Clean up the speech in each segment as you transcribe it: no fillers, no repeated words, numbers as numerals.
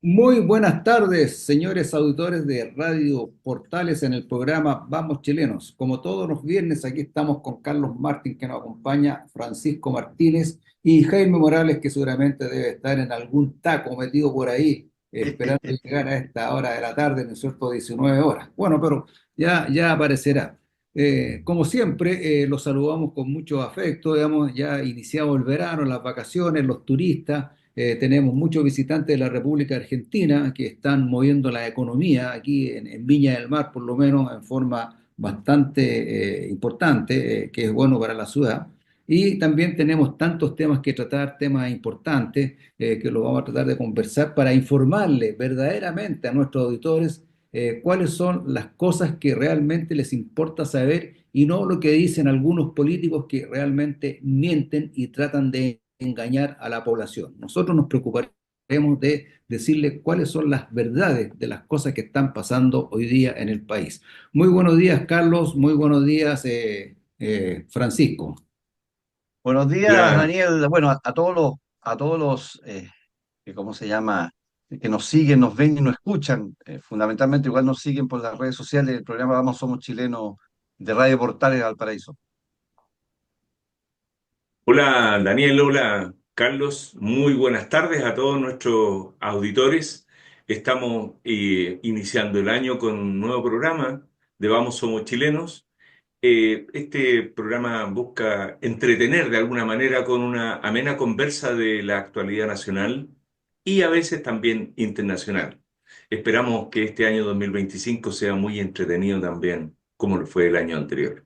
Muy buenas tardes, señores auditores de Radio Portales en el programa Vamos Chilenos. Como todos los viernes, aquí estamos con Carlos Martín, que nos acompaña, Francisco Martínez y Jaime Morales, que seguramente debe estar en algún taco metido por ahí, esperando llegar a esta hora de la tarde, ¿no es cierto?, 19 horas. Bueno, pero ya aparecerá. Como siempre, los saludamos con mucho afecto, digamos, ya iniciado el verano, las vacaciones, los turistas. Tenemos muchos visitantes de la República Argentina que están moviendo la economía aquí en Viña del Mar, por lo menos en forma bastante importante, que es bueno para la ciudad. Y también tenemos tantos temas que tratar, temas importantes, que los vamos a tratar de conversar para informarle verdaderamente a nuestros auditores cuáles son las cosas que realmente les importa saber y no lo que dicen algunos políticos que realmente mienten y tratan de engañar a la población. Nosotros nos preocuparemos de decirle cuáles son las verdades de las cosas que están pasando hoy día en el país. Muy buenos días, Carlos. Muy buenos días, Francisco. Buenos días, Hola. Daniel. Bueno, a todos los que, ¿cómo se llama? Que nos siguen, nos ven y nos escuchan. Fundamentalmente, igual nos siguen por las redes sociales del programa Vamos Somos Chilenos de Radio Portales de Valparaíso. Hola Daniel, hola Carlos, muy buenas tardes a todos nuestros auditores. Estamos iniciando el año con un nuevo programa de Vamos Somos Chilenos. Este programa busca entretener de alguna manera con una amena conversa de la actualidad nacional y a veces también internacional. Esperamos que este año 2025 sea muy entretenido también, como lo fue el año anterior.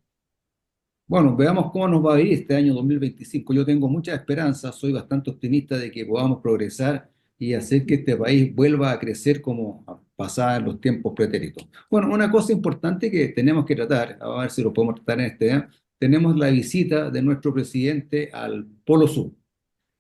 Bueno, veamos cómo nos va a ir este año 2025. Yo tengo mucha esperanza, soy bastante optimista de que podamos progresar y hacer que este país vuelva a crecer como pasaba en los tiempos pretéritos. Bueno, una cosa importante que tenemos que tratar, a ver si lo podemos tratar en este año, tenemos la visita de nuestro presidente al Polo Sur.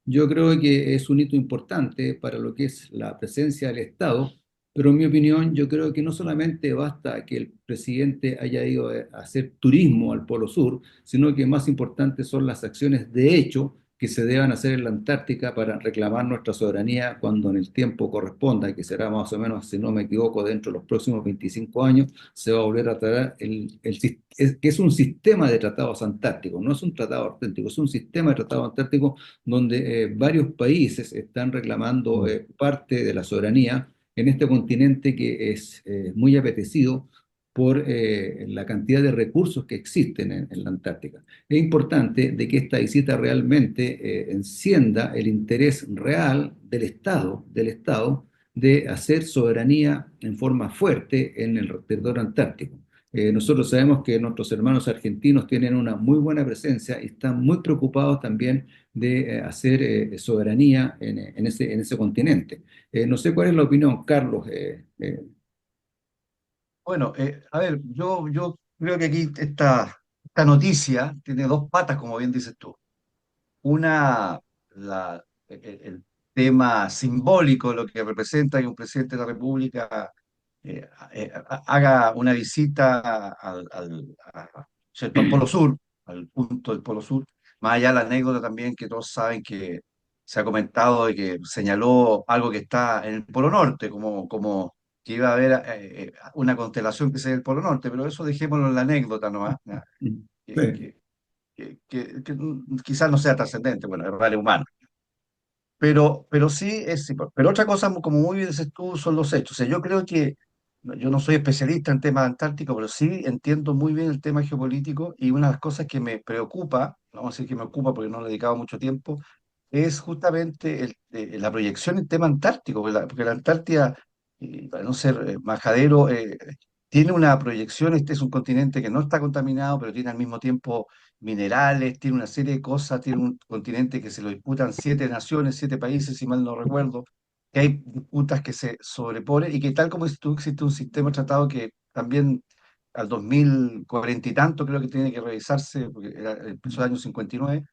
Yo creo que es un hito importante para lo que es la presencia del Estado, pero en mi opinión yo creo que no solamente basta que el presidente haya ido a hacer turismo al Polo Sur, sino que más importantes son las acciones de hecho que se deban hacer en la Antártica para reclamar nuestra soberanía cuando en el tiempo corresponda, que será más o menos, si no me equivoco, dentro de los próximos 25 años, se va a volver a tratar que es un sistema de tratados antárticos, no es un tratado auténtico, es un sistema de tratados antárticos donde varios países están reclamando parte de la soberanía en este continente que es muy apetecido por la cantidad de recursos que existen en la Antártica. Es importante de que esta visita realmente encienda el interés real del Estado de hacer soberanía en forma fuerte en el territorio antártico. Nosotros sabemos que nuestros hermanos argentinos tienen una muy buena presencia y están muy preocupados también de hacer soberanía en ese continente. No sé cuál es la opinión, Carlos. Bueno, a ver, yo creo que aquí esta noticia tiene dos patas, como bien dices tú. Una, el tema simbólico, lo que representa que un presidente de la República haga una visita ¿cierto? Al Polo Sur, al punto del Polo Sur, más allá de la anécdota también que todos saben que se ha comentado y que señaló algo que está en el Polo Norte, como que iba a haber una constelación que sea el Polo Norte, pero eso dejémoslo en la anécdota nomás, ¿ya? que, Sí. que, que quizás no sea trascendente, bueno, es vale humano. Pero sí es importante. Pero otra cosa, como muy bien dices tú, son los hechos. O sea, yo creo que yo no soy especialista en temas antárticos, pero sí entiendo muy bien el tema geopolítico y una de las cosas que me preocupa, no vamos a decir que me ocupa porque no le he dedicado mucho tiempo, es justamente la proyección en tema antártico, porque la Antártida, para no ser majadero, tiene una proyección, este es un continente que no está contaminado, pero tiene al mismo tiempo minerales, tiene una serie de cosas, tiene un continente que se lo disputan 7 naciones, 7 países, si mal no recuerdo, que hay disputas que se sobreponen y que tal como dices tú, existe un sistema de tratado que también al 2040 y tanto creo que tiene que revisarse, porque empezó el año 59,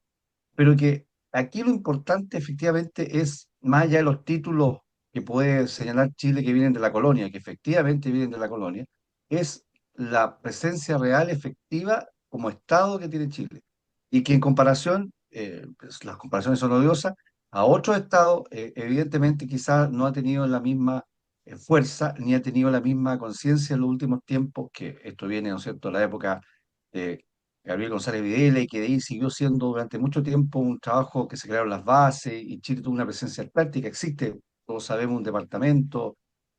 pero que aquí lo importante efectivamente es, más allá de los títulos que puede señalar Chile que vienen de la colonia, que efectivamente vienen de la colonia, es la presencia real, efectiva, como Estado que tiene Chile. Y que en comparación, pues, las comparaciones son odiosas, a otros estados, evidentemente quizás no ha tenido la misma fuerza ni ha tenido la misma conciencia en los últimos tiempos, que esto viene, ¿no es cierto?, la época de Gabriel González Videla, y que de ahí siguió siendo durante mucho tiempo un trabajo que se crearon las bases y Chile tuvo una presencia práctica. Existe, todos sabemos, un departamento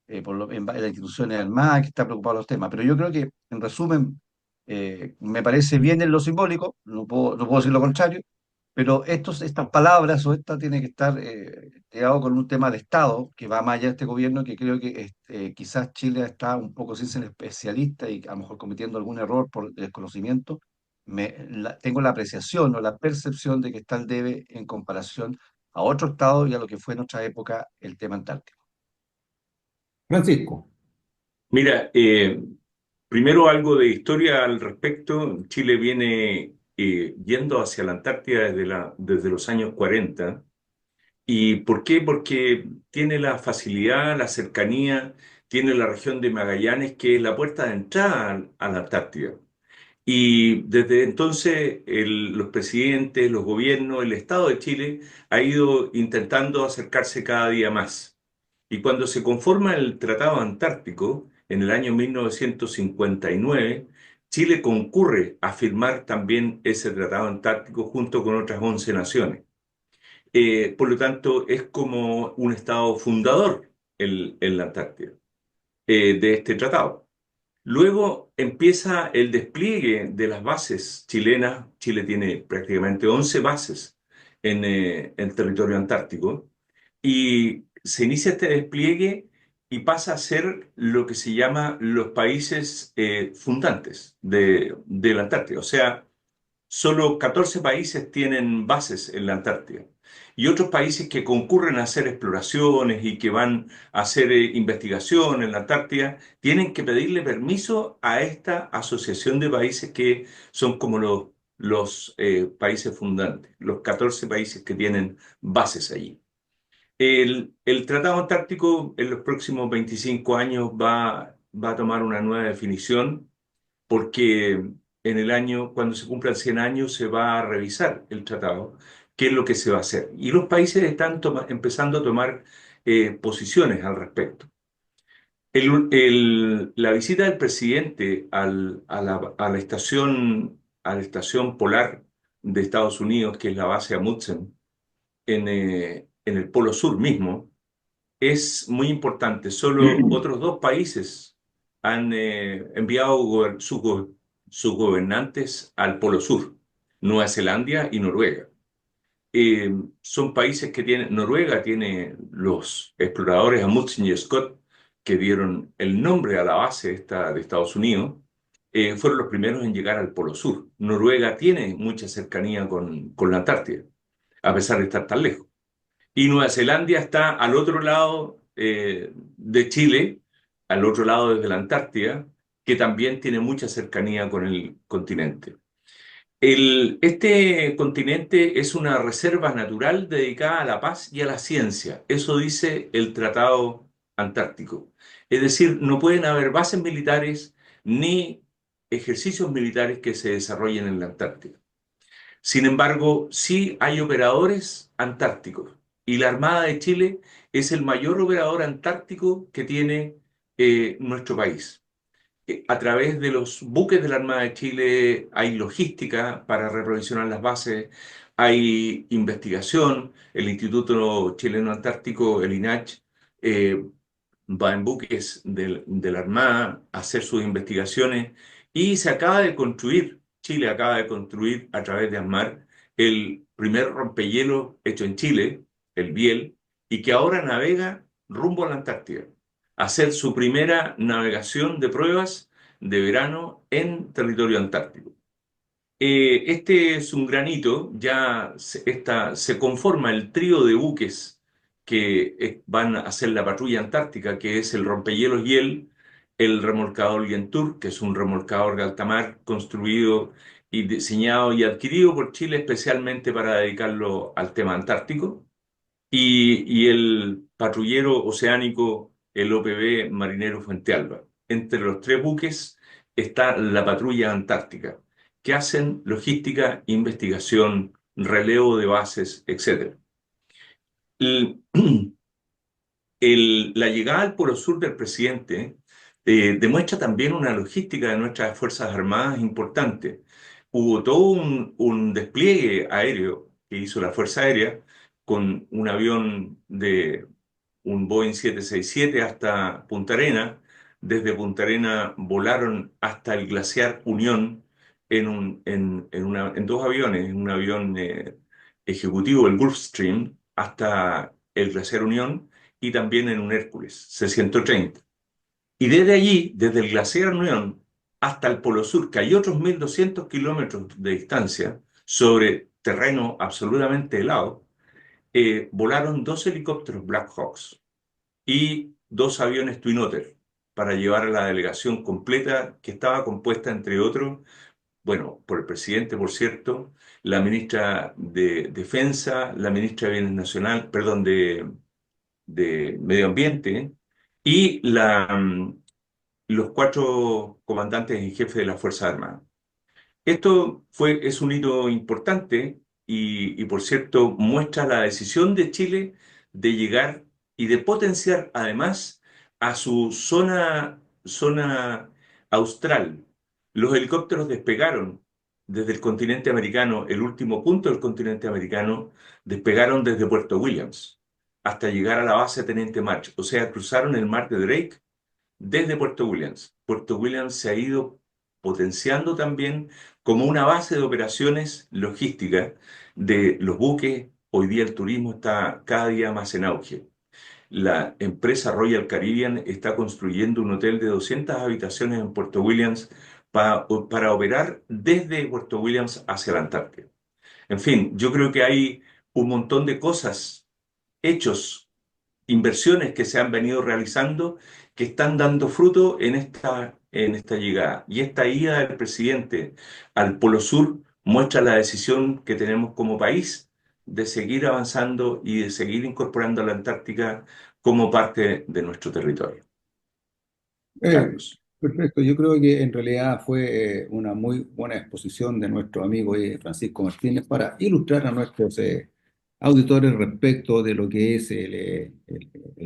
en las instituciones armadas que está preocupado por los temas, pero yo creo que, en resumen, me parece bien en lo simbólico, no puedo decir lo contrario, pero estas palabras o esta tiene que estar ligado con un tema de Estado que va más allá de este gobierno, que creo que quizás Chile está un poco sin ser especialista y a lo mejor cometiendo algún error por desconocimiento. Tengo la apreciación o la percepción de que está al debe en comparación a otro Estado y a lo que fue en otra época el tema antártico. Francisco. Mira, primero algo de historia al respecto. Chile viene yendo hacia la Antártida desde los años 40. ¿Y por qué? Porque tiene la facilidad, la cercanía, tiene la región de Magallanes, que es la puerta de entrada a la Antártida. Y desde entonces los presidentes, los gobiernos, el Estado de Chile ha ido intentando acercarse cada día más. Y cuando se conforma el Tratado Antártico, en el año 1959, Chile concurre a firmar también ese Tratado Antártico junto con otras 11 naciones. Por lo tanto, es como un Estado fundador en la Antártida de este tratado. Luego empieza el despliegue de las bases chilenas. Chile tiene prácticamente 11 bases en territorio antártico y se inicia este despliegue y pasa a ser lo que se llama los países fundantes de la Antártida. O sea, solo 14 países tienen bases en la Antártida y otros países que concurren a hacer exploraciones y que van a hacer investigación en la Antártida tienen que pedirle permiso a esta asociación de países que son como los países fundantes, los 14 países que tienen bases allí. El Tratado Antártico en los próximos 25 años va a tomar una nueva definición porque en el año, cuando se cumplan 100 años, se va a revisar el tratado, qué es lo que se va a hacer. Y los países están empezando a tomar posiciones al respecto. La visita del presidente a la estación polar de Estados Unidos, que es la base Amundsen, en el Polo Sur mismo, es muy importante. Solo otros dos países han enviado sus gobernantes al Polo Sur, Nueva Zelanda y Noruega. Son países que tienen, Noruega tiene los exploradores Amundsen y Scott, que dieron el nombre a la base esta de Estados Unidos, fueron los primeros en llegar al Polo Sur. Noruega tiene mucha cercanía con la Antártida, a pesar de estar tan lejos. Y Nueva Zelanda está al otro lado de Chile, al otro lado desde la Antártida, que también tiene mucha cercanía con el continente. Este continente es una reserva natural dedicada a la paz y a la ciencia. Eso dice el Tratado Antártico. Es decir, no pueden haber bases militares ni ejercicios militares que se desarrollen en la Antártida. Sin embargo, sí hay operadores antárticos y la Armada de Chile es el mayor operador antártico que tiene nuestro país. A través de los buques de la Armada de Chile hay logística para reprovisionar las bases, hay investigación, el Instituto Chileno Antártico, el INACH, eh, va en buques de la Armada a hacer sus investigaciones y se acaba de construir, Chile acaba de construir a través de ASMAR el primer rompehielo hecho en Chile, el Biel, y que ahora navega rumbo a la Antártida, a hacer su primera navegación de pruebas de verano en territorio antártico. Este es un granito, ya se conforma el trío de buques que van a hacer la patrulla antártica, que es el rompehielos Hiel, el remolcador Lientur, que es un remolcador de alta mar construido y diseñado y adquirido por Chile especialmente para dedicarlo al tema antártico, y el patrullero oceánico, el OPB Marinero Fuente Alba. Entre los tres buques está la patrulla antártica, que hacen logística, investigación, relevo de bases, etc. El- la llegada al Polo Sur del presidente demuestra también una logística de nuestras Fuerzas Armadas importante. Hubo todo un despliegue aéreo que hizo la Fuerza Aérea con un avión de un Boeing 767 hasta Punta Arenas. Desde Punta Arenas volaron hasta el glaciar Unión en dos aviones, en un avión ejecutivo, el Gulfstream, hasta el glaciar Unión y también en un Hércules C-130. Y desde allí, desde el glaciar Unión hasta el Polo Sur, que hay otros 1.200 kilómetros de distancia sobre terreno absolutamente helado, volaron dos helicópteros Black Hawks y dos aviones Twin Otter para llevar a la delegación completa que estaba compuesta, entre otros, bueno, por el presidente, por cierto, la ministra de Defensa, la ministra de Bienes Nacional, perdón, de Medio Ambiente y los cuatro comandantes en jefe de las Fuerzas Armadas. Es un hito importante y, por cierto, muestra la decisión de Chile de llegar y de potenciar además a su zona austral. Los helicópteros despegaron desde el continente americano, el último punto del continente americano, despegaron desde Puerto Williams hasta llegar a la base Teniente March, o sea, cruzaron el mar de Drake desde Puerto Williams. Puerto Williams se ha ido potenciando también como una base de operaciones logísticas de los buques. Hoy día el turismo está cada día más en auge. La empresa Royal Caribbean está construyendo un hotel de 200 habitaciones en Puerto Williams para operar desde Puerto Williams hacia la Antártida. En fin, yo creo que hay un montón de cosas, hechos, inversiones que se han venido realizando que están dando fruto en esta llegada. Y esta ida del presidente al Polo Sur muestra la decisión que tenemos como país de seguir avanzando y de seguir incorporando a la Antártica como parte de nuestro territorio. Eh, Carlos. Perfecto, yo creo que en realidad fue una muy buena exposición de nuestro amigo Francisco Martínez para ilustrar a nuestros auditores respecto de lo que es el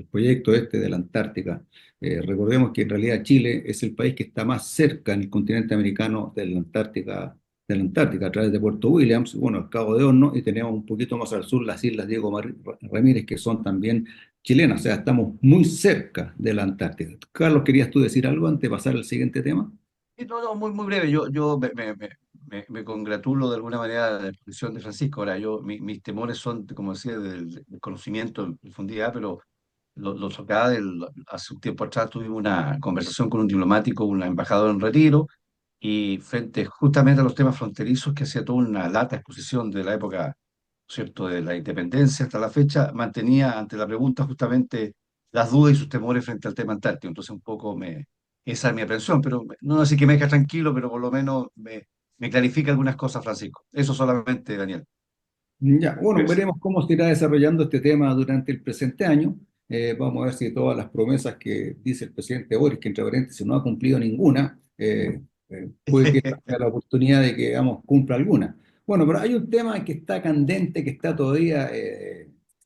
proyecto este de la Antártica. Recordemos que en realidad Chile es el país que está más cerca en el continente americano de la Antártica a través de Puerto Williams, bueno, el Cabo de Horno, y tenemos un poquito más al sur las islas Diego Ramírez, que son también chilena, o sea, estamos muy cerca de la Antártida. Carlos, ¿querías tú decir algo antes de pasar al siguiente tema? Y no, no, muy, muy breve. Yo me congratulo de alguna manera de la exposición de Francisco. Ahora, mis temores son, como decía, del conocimiento en profundidad, pero los acá hace un tiempo atrás tuvimos una conversación con un diplomático, un embajador en retiro, y frente justamente a los temas fronterizos, que hacía toda una lata exposición de la época, ¿cierto?, de la independencia hasta la fecha, mantenía ante la pregunta justamente las dudas y sus temores frente al tema antártico. Entonces, un poco esa es mi aprensión, pero no así que me deja tranquilo, pero por lo menos me clarifica algunas cosas, Francisco. Eso solamente, Daniel. Ya, bueno, Gracias. veremos cómo se irá desarrollando este tema durante el presente año. Vamos a ver si todas las promesas que dice el presidente Boris, que entre paréntesis no ha cumplido ninguna, puede que esta sea la oportunidad de que, digamos, cumpla alguna. Bueno, pero hay un tema que está candente, que está todavía,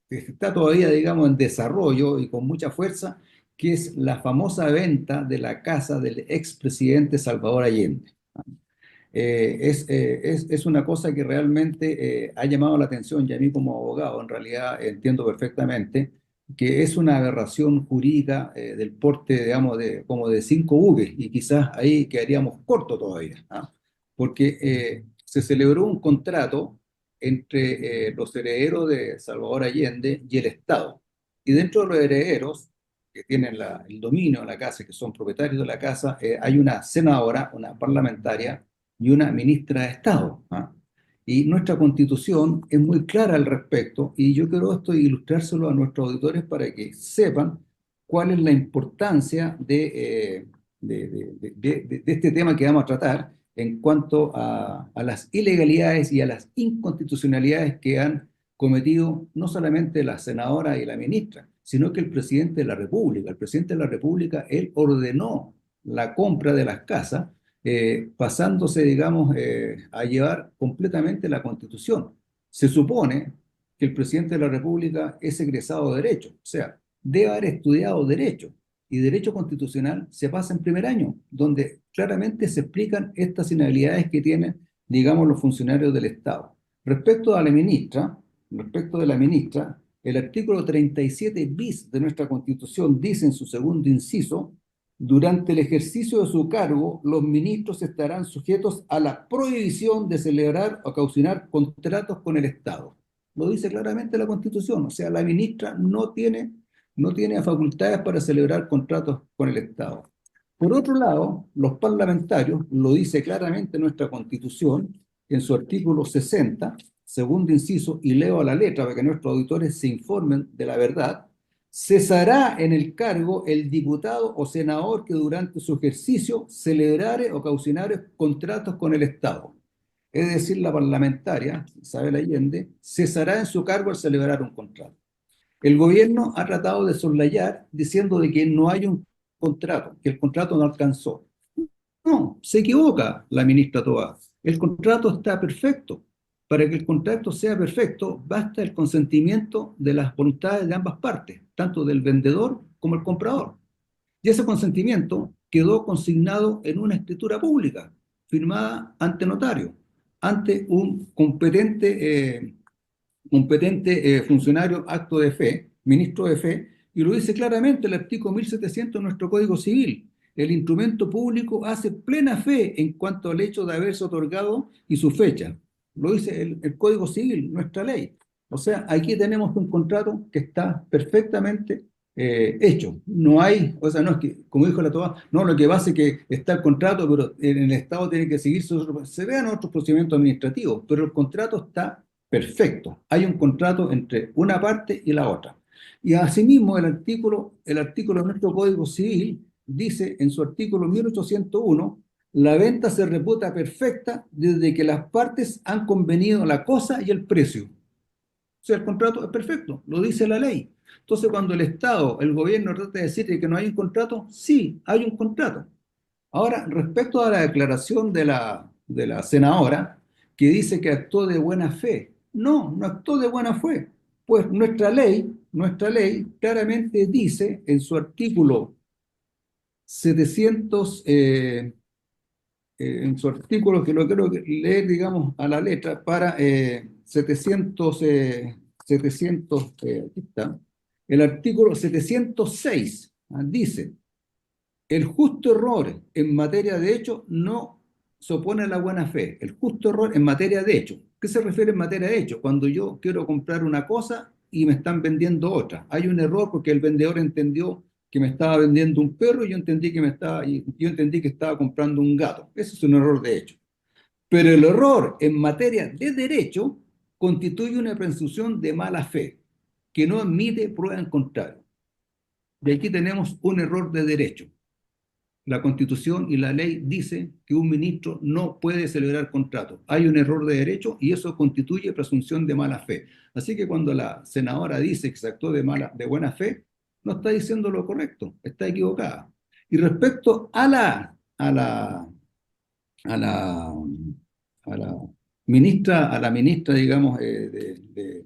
digamos, en desarrollo y con mucha fuerza, que es la famosa venta de la casa del expresidente Salvador Allende. Es una cosa que realmente ha llamado la atención y a mí como abogado en realidad entiendo perfectamente que es una aberración jurídica del porte, digamos, como de 5 buques y quizás ahí quedaríamos cortos todavía, ¿ah? Porque se celebró un contrato entre los herederos de Salvador Allende y el Estado. Y dentro de los herederos que tienen el dominio de la casa, que son propietarios de la casa, hay una senadora, una parlamentaria y una ministra de Estado, ¿ah? Y nuestra constitución es muy clara al respecto y yo quiero esto ilustrárselo a nuestros auditores para que sepan cuál es la importancia de este tema que vamos a tratar en cuanto a las ilegalidades y a las inconstitucionalidades que han cometido no solamente la senadora y la ministra, sino que el presidente de la República. El presidente de la República, él ordenó la compra de las casas pasándose, digamos, a llevar completamente la Constitución. Se supone que el presidente de la República es egresado de Derecho, o sea, debe haber estudiado Derecho, y Derecho Constitucional se pasa en primer año, donde claramente se explican estas inhabilidades que tienen, digamos, los funcionarios del Estado. Respecto de la ministra, el artículo 37 bis de nuestra Constitución dice en su segundo inciso: durante el ejercicio de su cargo, los ministros estarán sujetos a la prohibición de celebrar o caucionar contratos con el Estado. Lo dice claramente la Constitución, o sea, la ministra no tiene facultades para celebrar contratos con el Estado. Por otro lado, los parlamentarios, lo dice claramente nuestra Constitución, en su artículo 60, segundo inciso, y leo a la letra para que nuestros auditores se informen de la verdad: cesará en el cargo el diputado o senador que durante su ejercicio celebrare o caucionare contratos con el Estado. Es decir, la parlamentaria, Isabel Allende, cesará en su cargo al celebrar un contrato. El gobierno ha tratado de soslayar diciendo de que no hay un contrato, que el contrato no alcanzó. No, se equivoca la ministra Toá. El contrato está perfecto. Para que el contrato sea perfecto, basta el consentimiento de las voluntades de ambas partes, tanto del vendedor como el comprador. Y ese consentimiento quedó consignado en una escritura pública, firmada ante notario, ante un competente funcionario acto de fe, ministro de fe, y lo dice claramente el artículo 1700 de nuestro Código Civil. El instrumento público hace plena fe en cuanto al hecho de haberse otorgado y su fecha. Lo dice el Código Civil, nuestra ley. O sea, aquí tenemos un contrato que está perfectamente hecho. No hay, o sea, no es que, como dijo la Toa, no, lo que pasa es que está el contrato, pero en el Estado tiene que seguirse, se vean otros procedimientos administrativos, pero el contrato está perfecto. Hay un contrato entre una parte y la otra. Y asimismo, el artículo de nuestro Código Civil dice en su artículo 1801: la venta se reputa perfecta desde que las partes han convenido la cosa y el precio. O sea, el contrato es perfecto, lo dice la ley. Entonces, cuando el Estado, el gobierno trata de decir que no hay un contrato, sí, hay un contrato. Ahora, respecto a la declaración de la senadora, que dice que actuó de buena fe. No, no actuó de buena fe. Pues nuestra ley claramente dice en su artículo 700, en su artículo, que lo quiero leer, digamos, a la letra, para 700, aquí está, el artículo 706, dice: el justo error en materia de hecho no se opone a la buena fe. El justo error en materia de hecho. ¿Qué se refiere en materia de hecho? Cuando yo quiero comprar una cosa y me están vendiendo otra. Hay un error porque el vendedor entendió que me estaba vendiendo un perro y yo entendí que estaba comprando un gato. Ese es un error de hecho. Pero el error en materia de derecho constituye una presunción de mala fe que no admite prueba en contrario. Y aquí tenemos un error de derecho. La Constitución y la ley dicen que un ministro no puede celebrar contratos. Hay un error de derecho y eso constituye presunción de mala fe. Así que cuando la senadora dice que se actuó de buena fe, no está diciendo lo correcto, está equivocada. Y respecto a la ministra, digamos, de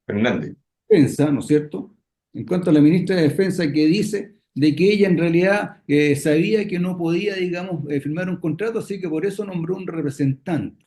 Fernández. Defensa, ¿no es cierto? En cuanto a la ministra de Defensa, que dice de que ella en realidad sabía que no podía, digamos, firmar un contrato, así que por eso nombró un representante.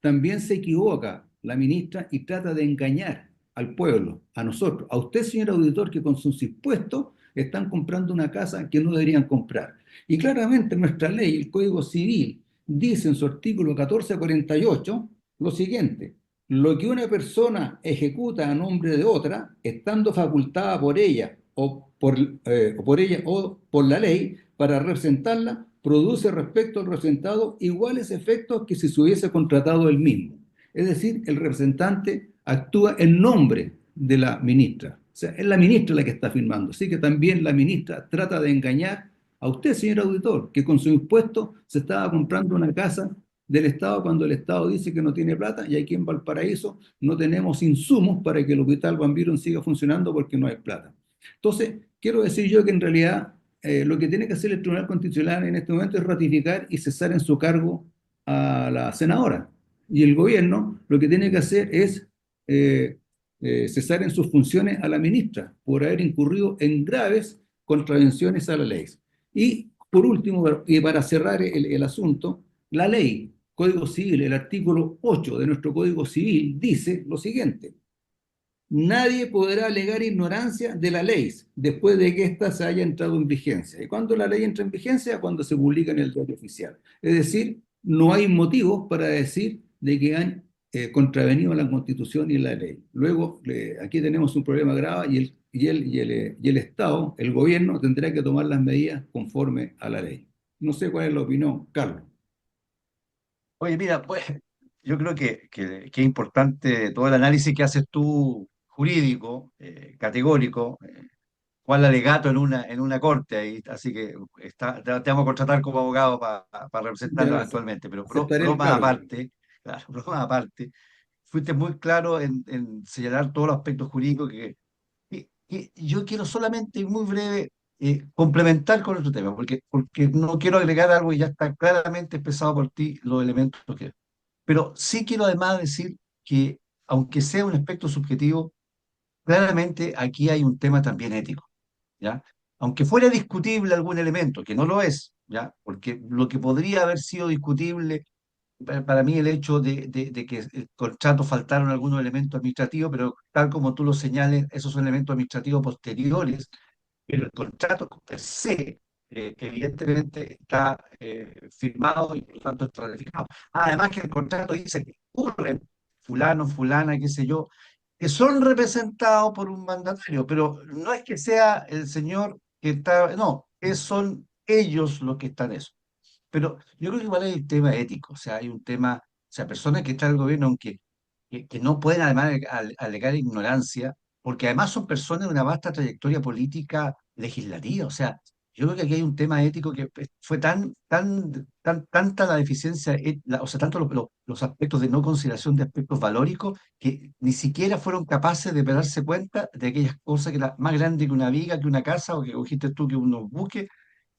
También se equivoca la ministra y trata de engañar al pueblo, a nosotros, a usted, señor auditor, que con sus impuestos están comprando una casa que no deberían comprar. Y claramente nuestra ley, el Código Civil, dice en su artículo 1448 lo siguiente: lo que una persona ejecuta a nombre de otra, estando facultada por ella o por la ley para representarla, produce respecto al representado iguales efectos que si se hubiese contratado él mismo. Es decir, el representante actúa en nombre de la ministra. O sea, es la ministra la que está firmando. Así que también la ministra trata de engañar a usted, señor auditor, que con su impuesto se estaba comprando una casa del Estado cuando el Estado dice que no tiene plata, y aquí en Valparaíso no tenemos insumos para que el Hospital Van Buren siga funcionando porque no hay plata. Entonces, quiero decir yo que en realidad lo que tiene que hacer el Tribunal Constitucional en este momento es ratificar y cesar en su cargo a la senadora. Y el gobierno lo que tiene que hacer es cesar en sus funciones a la ministra por haber incurrido en graves contravenciones a la ley. Y por último, y para cerrar el asunto, la ley, Código Civil, el artículo 8 de nuestro Código Civil dice lo siguiente: nadie podrá alegar ignorancia de la ley después de que ésta se haya entrado en vigencia. ¿Y cuándo la ley entra en vigencia? Cuando se publica en el diario oficial. Es decir, no hay motivos para decir de que han contravenido la Constitución y la ley. Luego, aquí tenemos un problema grave y el Estado, el gobierno, tendrá que tomar las medidas conforme a la ley. No sé cuál es la opinión, Carlos. Oye, mira, pues yo creo que es importante todo el análisis que haces tú jurídico, categórico, Juan Alegato en una corte, ahí, así que te vamos a contratar como abogado para representarlo Ya eventualmente, pero aceptaré el bromas cargo. aparte, claro, bromas aparte, fuiste muy claro en señalar todos los aspectos jurídicos que yo quiero solamente y muy breve complementar con otro tema, porque no quiero agregar algo y ya está claramente expresado por ti los elementos que... Pero sí quiero además decir que, aunque sea un aspecto subjetivo, claramente aquí hay un tema también ético, ¿ya? Aunque fuera discutible algún elemento, que no lo es, ¿ya? Porque lo que podría haber sido discutible para mí el hecho de que el contrato faltaron algunos elementos administrativos, pero tal como tú lo señales, esos son elementos administrativos posteriores, pero el contrato per se, evidentemente está firmado y por lo tanto está ratificado. Además que el contrato dice que ocurren fulano, fulana, qué sé yo, que son representados por un mandatario, pero no es que sea el señor que está, no, son ellos los que están eso. Pero yo creo que igual hay un tema ético, o sea, hay un tema, o sea, personas que están en el gobierno, aunque que no pueden además alegar ignorancia, porque además son personas de una vasta trayectoria política legislativa, o sea, yo creo que aquí hay un tema ético que fue tanta la deficiencia, o sea, tanto los aspectos de no consideración de aspectos valóricos, que ni siquiera fueron capaces de darse cuenta de aquellas cosas que era más grande que una viga, que una casa, o que dijiste tú que unos buques,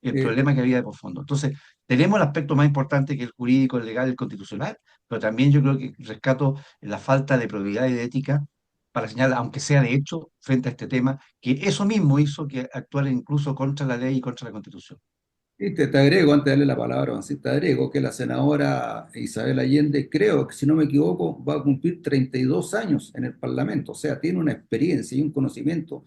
el Eh, problema que había de por fondo. Entonces, tenemos el aspecto más importante que el jurídico, el legal, el constitucional, pero también yo creo que rescato la falta de probidad y de ética para señalar, aunque sea de hecho, frente a este tema, que eso mismo hizo que actuara incluso contra la ley y contra la Constitución. Y te agrego, antes de darle la palabra a Francis, te agrego que la senadora Isabel Allende, creo que si no me equivoco, va a cumplir 32 años en el Parlamento. O sea, tiene una experiencia y un conocimiento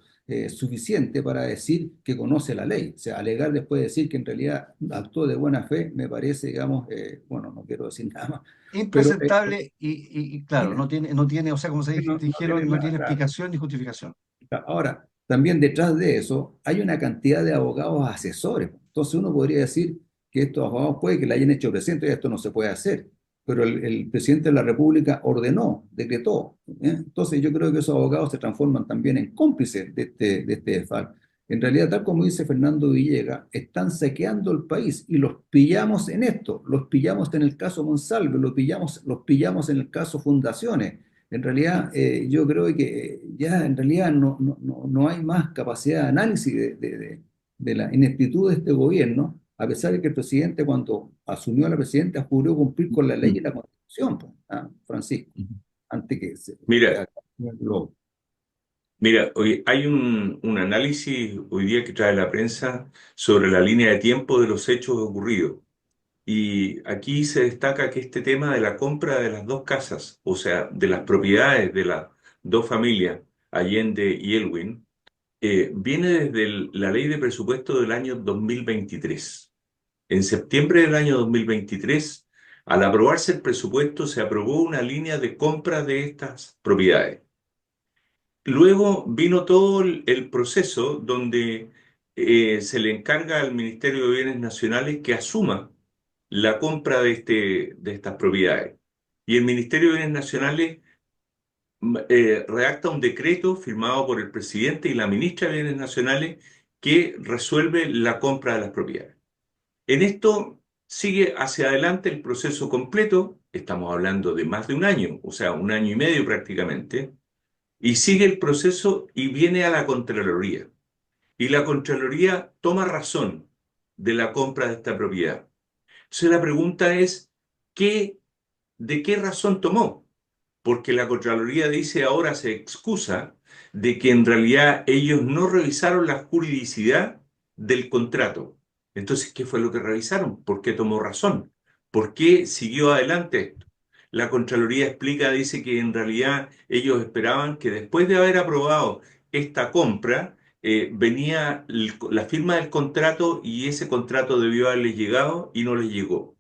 suficiente para decir que conoce la ley. O sea, alegar después de decir que en realidad actuó de buena fe, me parece, digamos, bueno, no quiero decir nada más, pero Impresentable y claro, mira, no tiene, o sea, como se no tiene dijeron, no tiene claro. explicación ni justificación. Ahora, también detrás de eso hay una cantidad de abogados asesores. Entonces uno podría decir que estos abogados puede que le hayan hecho presidente y esto no se puede hacer, pero el presidente de la República ordenó, decretó. Entonces yo creo que esos abogados se transforman también en cómplices de este desfalco. En realidad, tal como dice Fernando Villegas, están saqueando el país y los pillamos en esto, los pillamos en el caso Monsalve, los pillamos en el caso Fundaciones. En realidad, yo creo que ya en realidad no hay más capacidad de análisis de la ineptitud de este gobierno, a pesar de que el presidente cuando asumió a la presidencia juró cumplir con la ley y la constitución, pues, Francisco, antes que se Mira, acabe el globo. mira, hoy hay un análisis hoy día que trae la prensa sobre la línea de tiempo de los hechos ocurridos. Y aquí se destaca que este tema de la compra de las dos casas, o sea, de las propiedades de las dos familias, Allende y Elwin, viene desde la ley de presupuesto del año 2023. En septiembre del año 2023, al aprobarse el presupuesto, se aprobó una línea de compra de estas propiedades. Luego vino todo el proceso donde se le encarga al Ministerio de Bienes Nacionales que asuma la compra de estas propiedades. Y el Ministerio de Bienes Nacionales redacta un decreto firmado por el presidente y la ministra de Bienes Nacionales que resuelve la compra de las propiedades. En esto sigue hacia adelante el proceso completo, estamos hablando de más de un año, o sea, un año y medio prácticamente, y sigue el proceso y viene a la Contraloría. Y la Contraloría toma razón de la compra de esta propiedad. Entonces la pregunta es, ¿qué, ¿de qué razón tomó? porque la Contraloría dice ahora, se excusa de que en realidad ellos no revisaron la juridicidad del contrato. Entonces, ¿qué fue lo que revisaron? ¿Por qué tomó razón? ¿Por qué siguió adelante esto? La Contraloría explica, dice que en realidad ellos esperaban que después de haber aprobado esta compra, venía la firma del contrato y ese contrato debió haberles llegado y no les llegó.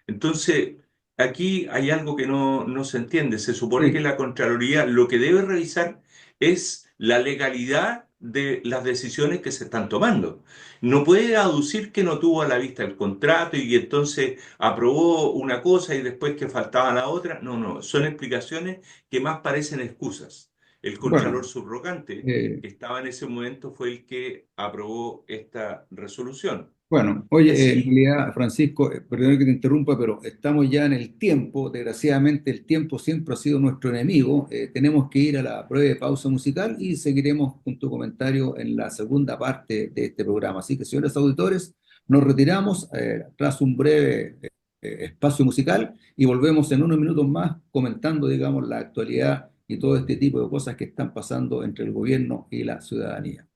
Entonces, aquí hay algo que no se entiende. Se supone que Sí, la Contraloría lo que debe revisar es la legalidad de las decisiones que se están tomando. No puede aducir que no tuvo a la vista el contrato y entonces aprobó una cosa y después que faltaba la otra. No, no, son explicaciones que más parecen excusas. El Contralor bueno. subrogante eh, que estaba en ese momento fue el que aprobó esta resolución. Bueno, Y oye, en así, realidad, Francisco, perdón que te interrumpa, pero estamos ya en el tiempo. Desgraciadamente, el tiempo siempre ha sido nuestro enemigo. Tenemos que ir a la breve pausa musical y seguiremos con tu comentario en la segunda parte de este programa. Así que, señores auditores, nos retiramos tras un breve espacio musical y volvemos en unos minutos más comentando, digamos, la actualidad y todo este tipo de cosas que están pasando entre el gobierno y la ciudadanía.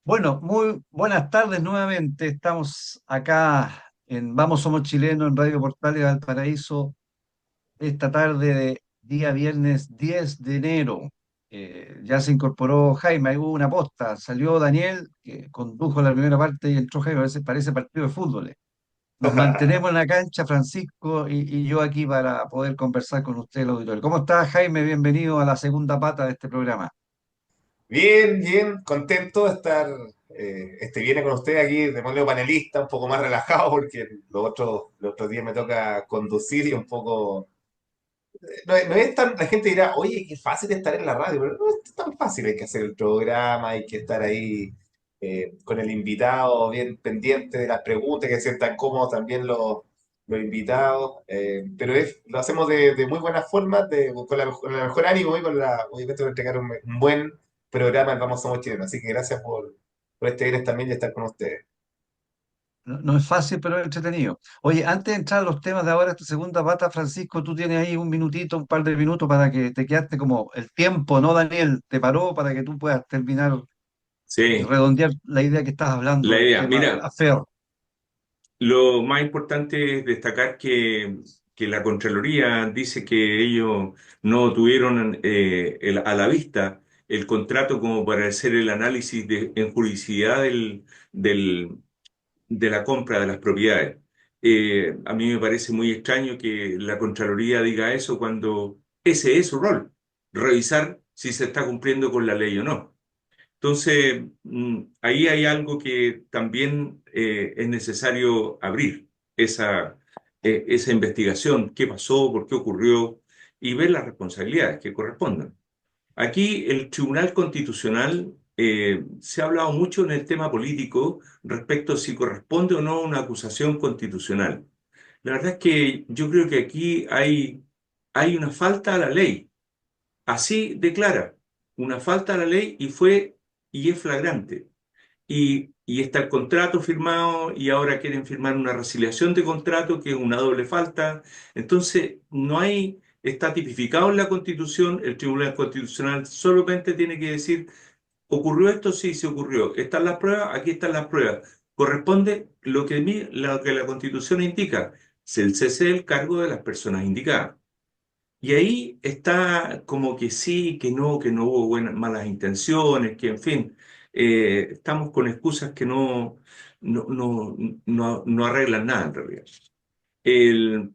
Bueno, muy buenas tardes nuevamente. Estamos acá en Vamos Somos Chilenos en Radio Portales de Valparaíso esta tarde de día viernes 10 de enero. Ya se incorporó Jaime, ahí hubo una posta. Salió Daniel, que condujo la primera parte y entró Jaime, parece partido de fútbol. Nos mantenemos en la cancha, Francisco y yo aquí para poder conversar con usted, el auditorio. ¿Cómo está, Jaime? Bienvenido a la segunda pata de este programa. Bien, bien, contento de estar viene con usted aquí de modelo panelista, un poco más relajado porque los otros días me toca conducir y un poco... no es tan... La gente dirá, oye, qué fácil estar en la radio, pero no es tan fácil, hay que hacer el programa, hay que estar ahí con el invitado, bien pendiente de las preguntas, que se sientan cómodos también los invitados, pero lo hacemos de muy buena forma, con la mejor ánimo y obviamente, entregar un buen programa en Vamos Somos Chilenos. Así que gracias por este viernes también y estar con ustedes. No, no es fácil, pero es entretenido. Oye, antes de entrar a los temas de ahora, esta segunda pata, Francisco, tú tienes ahí un minutito, un par de minutos para que te quedaste como el tiempo, ¿no, Daniel? Te paró para que tú puedas terminar y sí, redondear la idea que estás hablando la del idea. tema de Mira, la FER. lo más importante es destacar que la Contraloría dice que ellos no tuvieron a la vista el contrato como para hacer el análisis en juridicidad del, de la compra de las propiedades. A mí me parece muy extraño que la Contraloría diga eso cuando ese es su rol, revisar si se está cumpliendo con la ley o no. Entonces, ahí hay algo que también es necesario abrir, esa investigación, qué pasó, por qué ocurrió, y ver las responsabilidades que correspondan. Aquí el Tribunal Constitucional se ha hablado mucho en el tema político respecto a si corresponde o no una acusación constitucional. La verdad es que yo creo que aquí hay una falta a la ley. Así declara, una falta a la ley y es flagrante. Y está el contrato firmado y ahora quieren firmar una resiliación de contrato que es una doble falta. Entonces, está tipificado en la Constitución, el Tribunal Constitucional solamente tiene que decir, ¿ocurrió esto? Sí, se ocurrió. ¿Están las pruebas? Aquí están las pruebas. Corresponde lo que la Constitución indica, es el cese del cargo de las personas indicadas. Y ahí está como que sí, que no hubo malas intenciones, que en fin, estamos con excusas que no arreglan nada en realidad.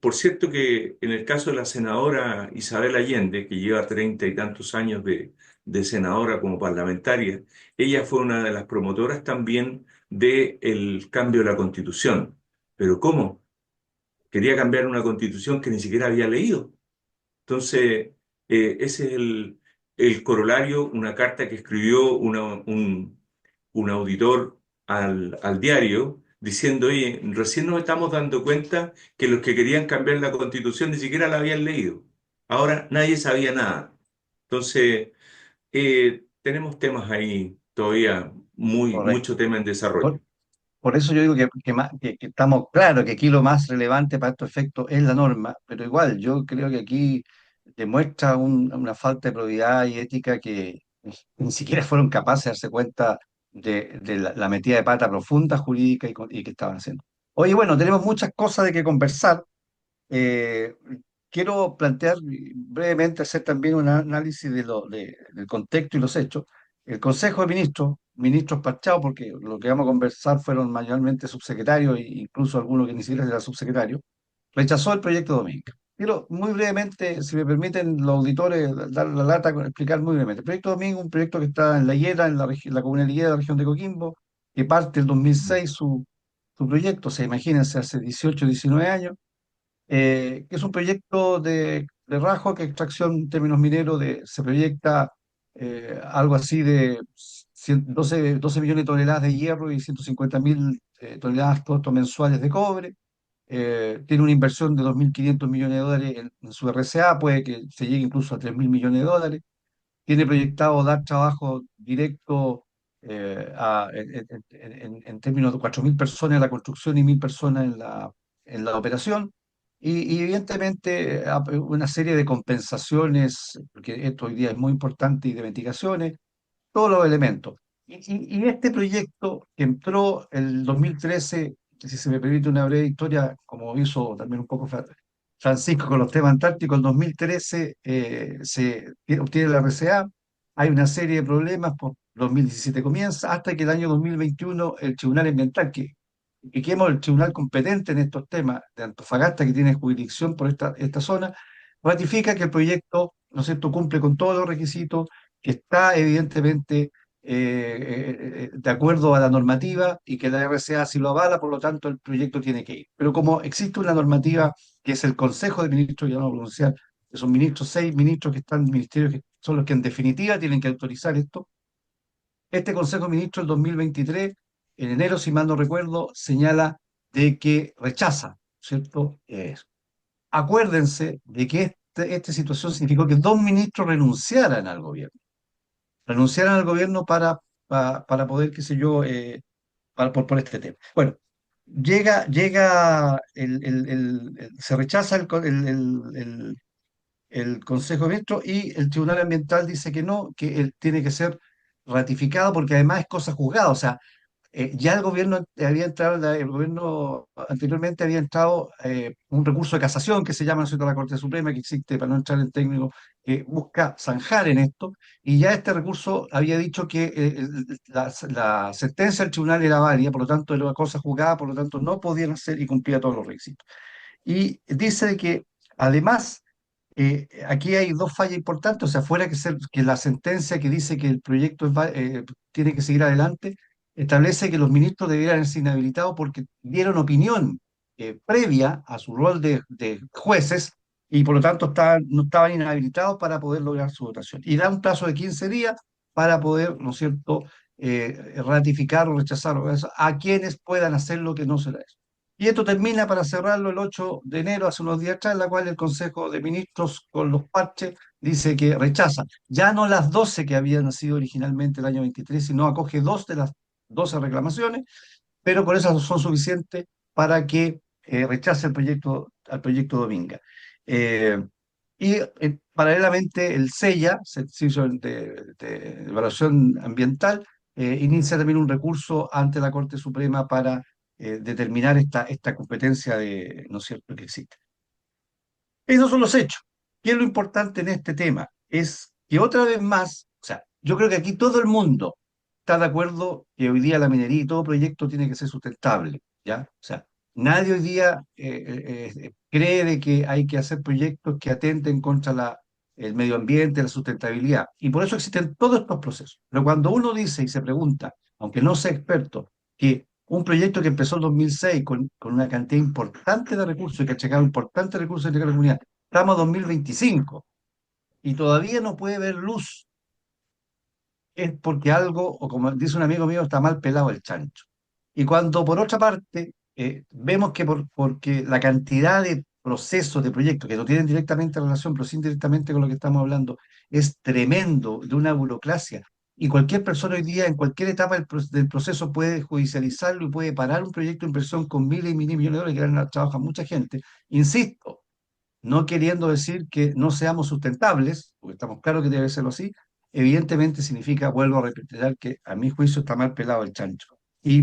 Por cierto que en el caso de la senadora Isabel Allende, que lleva 30 y tantos años de senadora como parlamentaria, ella fue una de las promotoras también del cambio de la Constitución. Pero ¿cómo? Quería cambiar una Constitución que ni siquiera había leído. Entonces, ese es el corolario, una carta que escribió un auditor al diario diciendo, oye, recién nos estamos dando cuenta que los que querían cambiar la Constitución ni siquiera la habían leído. Ahora nadie sabía nada. Entonces, tenemos temas ahí todavía, Correcto. mucho tema en Por, desarrollo. por eso yo digo que estamos claros que aquí lo más relevante para estos efectos es la norma, pero igual yo creo que aquí demuestra una falta de probidad y ética que ni siquiera fueron capaces de darse cuenta de la metida de pata profunda jurídica y que estaban haciendo. Oye, bueno, tenemos muchas cosas de que conversar. Eh, Quiero plantear brevemente, hacer también un análisis del contexto y los hechos. El Consejo de Ministros, ministros parchados, porque lo que vamos a conversar fueron mayormente subsecretarios e incluso algunos que ni siquiera eran subsecretarios, rechazó el proyecto Dominga. Quiero muy brevemente, si me permiten los auditores, dar la lata, explicar muy brevemente. El proyecto Dominga es un proyecto que está en La Higuera, en la comuna de La Higuera, de la región de Coquimbo, que parte del 2006 su proyecto, se imagínense, hace 18, 19 años, que es un proyecto de Rajo, que extracción en términos mineros se proyecta algo así de 12 millones de toneladas de hierro y 150.000 toneladas productos mensuales de cobre. Tiene una inversión de 2.500 millones de dólares en su RCA, puede que se llegue incluso a 3.000 millones de dólares. Tiene proyectado dar trabajo directo en términos de 4.000 personas en la construcción y 1.000 personas en la operación. Y evidentemente una serie de compensaciones, porque esto hoy día es muy importante, y de mitigaciones, todos los elementos. Y este proyecto que entró el 2013, si se me permite una breve historia, como hizo también un poco Francisco con los temas antárticos, en 2013 se obtiene la RCA, hay una serie de problemas, por 2017 comienza, hasta que el año 2021 el Tribunal Ambiental, que hemos el tribunal competente en estos temas de Antofagasta, que tiene jurisdicción por esta zona, ratifica que el proyecto, ¿no es cierto?, cumple con todos los requisitos, que está evidentemente de acuerdo a la normativa y que la RCA sí lo avala, por lo tanto el proyecto tiene que ir. Pero como existe una normativa que es el Consejo de Ministros, ya no voy a pronunciar, que son ministros, 6 ministros que están en ministerios que son los que en definitiva tienen que autorizar esto, este Consejo de Ministros del 2023, en enero, si mal no recuerdo, señala de que rechaza, ¿cierto? Acuérdense de que esta situación significó que 2 ministros renunciaran al gobierno para poder, qué sé yo, por este tema. Bueno, se rechaza el Consejo de Ministros y el Tribunal Ambiental dice que no, que él tiene que ser ratificado porque además es cosa juzgada. O sea, ya el gobierno había entrado, el gobierno anteriormente había entrado un recurso de casación que se llama, ¿no es cierto?, la Corte Suprema, que existe, para no entrar en técnico, que busca zanjar en esto, y ya este recurso había dicho que la sentencia del tribunal era válida, por lo tanto era una cosa juzgada, por lo tanto no podían hacer y cumplía todos los requisitos. Y dice de que además aquí hay dos fallas importantes, o sea, fuera que la sentencia que dice que el proyecto tiene que seguir adelante, establece que los ministros debieran ser inhabilitados porque dieron opinión previa a su rol de jueces y por lo tanto no estaban inhabilitados para poder lograr su votación. Y da un plazo de 15 días para poder, ¿no es cierto?, ratificar o rechazar a quienes puedan hacer lo que no será eso. Y esto termina, para cerrarlo, el 8 de enero, hace unos días atrás, en la cual el Consejo de Ministros, con los parches, dice que rechaza ya no las 12 que habían nacido originalmente el año 23, sino acoge 2 de las 12 reclamaciones, pero con esas son suficientes para que rechace al proyecto Dominga. Eh, Paralelamente, el SEIA, Servicio de Evaluación Ambiental, inicia también un recurso ante la Corte Suprema para determinar esta competencia ¿no es cierto?, que existe. Esos son los hechos. ¿Qué es lo importante en este tema? Es que otra vez más, o sea, yo creo que aquí todo el mundo está de acuerdo que hoy día la minería y todo proyecto tiene que ser sustentable, ¿ya? O sea, nadie hoy día cree de que hay que hacer proyectos que atenten contra el medio ambiente, la sustentabilidad. Y por eso existen todos estos procesos. Pero cuando uno dice y se pregunta, aunque no sea experto, que un proyecto que empezó en 2006 con una cantidad importante de recursos y que ha llegado importantes recursos de la comunidad, estamos a 2025 y todavía no puede ver luz, es porque algo, o como dice un amigo mío, está mal pelado el chancho. Y cuando por otra parte vemos que porque la cantidad de procesos, de proyectos que no tienen directamente relación, pero sí indirectamente con lo que estamos hablando, es tremendo, de una burocracia y cualquier persona hoy día, en cualquier etapa del proceso, puede judicializarlo y puede parar un proyecto de inversión con miles y miles de millones de dólares que trabaja mucha gente. Insisto, no queriendo decir que no seamos sustentables, porque estamos claros que debe serlo así, evidentemente significa, vuelvo a repetir, que a mi juicio está mal pelado el chancho. Y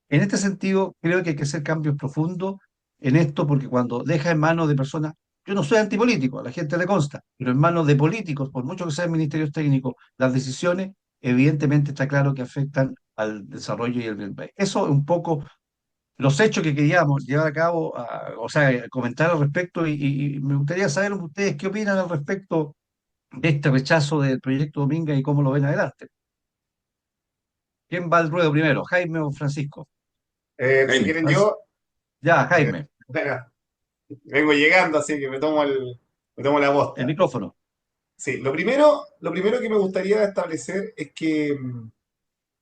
en este sentido, creo que hay que hacer cambios profundos en esto, porque cuando deja en manos de personas, yo no soy antipolítico, a la gente le consta, pero en manos de políticos, por mucho que sean ministerios técnicos, las decisiones, evidentemente está claro que afectan al desarrollo y el bien país. Eso es un poco los hechos que queríamos llevar a cabo, o sea, comentar al respecto, y me gustaría saber ustedes qué opinan al respecto de este rechazo del proyecto Dominga y cómo lo ven adelante. ¿Quién va al ruedo primero, Jaime o Francisco? Si Jaime. quieren yo, Ya, eh, Jaime, bueno, vengo llegando, así que me tomo la el bosta. micrófono. Sí, lo primero que me gustaría establecer es que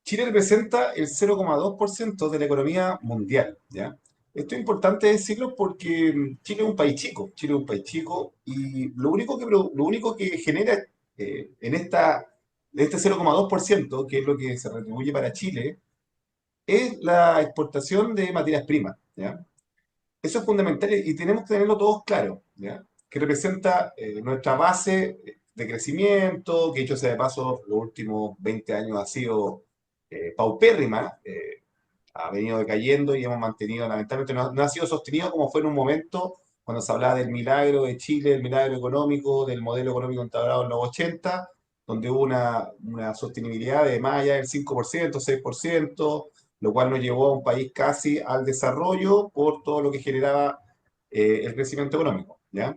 Chile representa el 0,2% de la economía mundial, ¿ya? Esto es importante decirlo porque Chile es un país chico, Chile es un país chico y lo único que genera en este 0,2%, que es lo que se retribuye para Chile, es la exportación de materias primas, ¿ya? Eso es fundamental y tenemos que tenerlo todos claro, ¿ya? Que representa nuestra base de crecimiento, que dicho sea de paso, los últimos 20 años ha sido paupérrima, ha venido decayendo y hemos mantenido, lamentablemente, no ha sido sostenido como fue en un momento cuando se hablaba del milagro de Chile, del milagro económico, del modelo económico instaurado en los 80, donde hubo una sostenibilidad de más allá del 5%, 6%, lo cual nos llevó a un país casi al desarrollo por todo lo que generaba el crecimiento económico, ¿ya?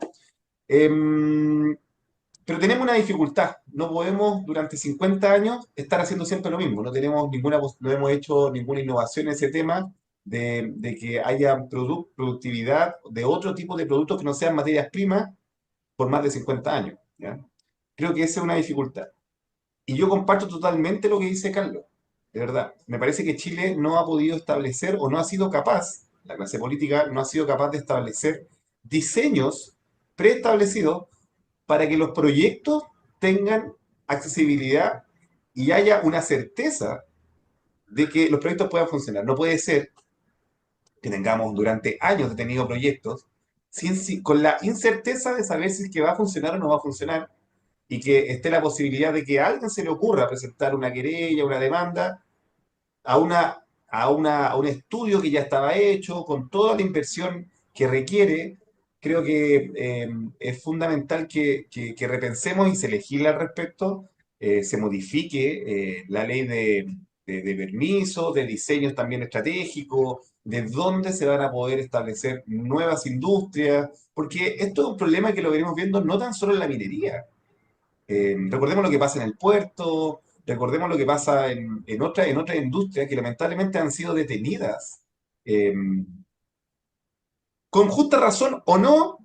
Em, pero tenemos una dificultad. No podemos durante 50 años estar haciendo siempre lo mismo. No hemos hecho ninguna innovación en ese tema de que haya productividad de otro tipo de productos que no sean materias primas por más de 50 años, ¿ya? Creo que esa es una dificultad. Y yo comparto totalmente lo que dice Carlos. De verdad, me parece que Chile no ha podido establecer o no ha sido capaz, la clase política no ha sido capaz de establecer diseños preestablecidos para que los proyectos tengan accesibilidad y haya una certeza de que los proyectos puedan funcionar. No puede ser que tengamos durante años detenido proyectos con la incerteza de saber si es que va a funcionar o no va a funcionar y que esté la posibilidad de que a alguien se le ocurra presentar una querella, una demanda a un estudio que ya estaba hecho, con toda la inversión que requiere. Creo que es fundamental que repensemos y se legisle al respecto, se modifique la ley de permisos, de diseños también estratégicos, de dónde se van a poder establecer nuevas industrias, porque esto es un problema que lo venimos viendo no tan solo en la minería. Recordemos lo que pasa en el puerto, recordemos lo que pasa en otras industrias que lamentablemente han sido detenidas, eh, con justa razón o no,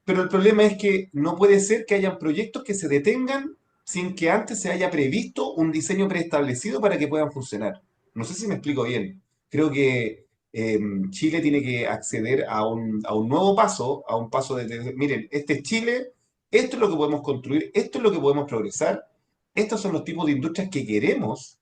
pero el problema es que no puede ser que hayan proyectos que se detengan sin que antes se haya previsto un diseño preestablecido para que puedan funcionar. No sé si me explico bien. Creo que Chile tiene que acceder a un nuevo paso, a un paso miren, este es Chile, esto es lo que podemos construir, esto es lo que podemos progresar, estos son los tipos de industrias que queremos,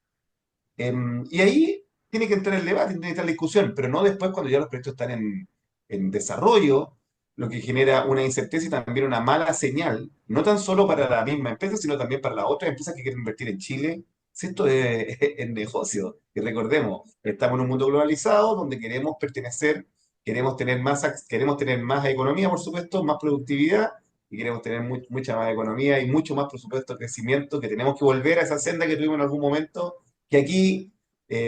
y ahí tiene que entrar el debate, tiene que entrar la discusión, pero no después cuando ya los proyectos están en desarrollo, lo que genera una incerteza y también una mala señal, no tan solo para la misma empresa, sino también para las otras empresas que quieren invertir en Chile. Si esto es negocio, y recordemos, estamos en un mundo globalizado donde queremos pertenecer, queremos tener más economía, por supuesto, más productividad, y queremos tener mucha más economía y mucho más, por supuesto, crecimiento, que tenemos que volver a esa senda que tuvimos en algún momento, que aquí,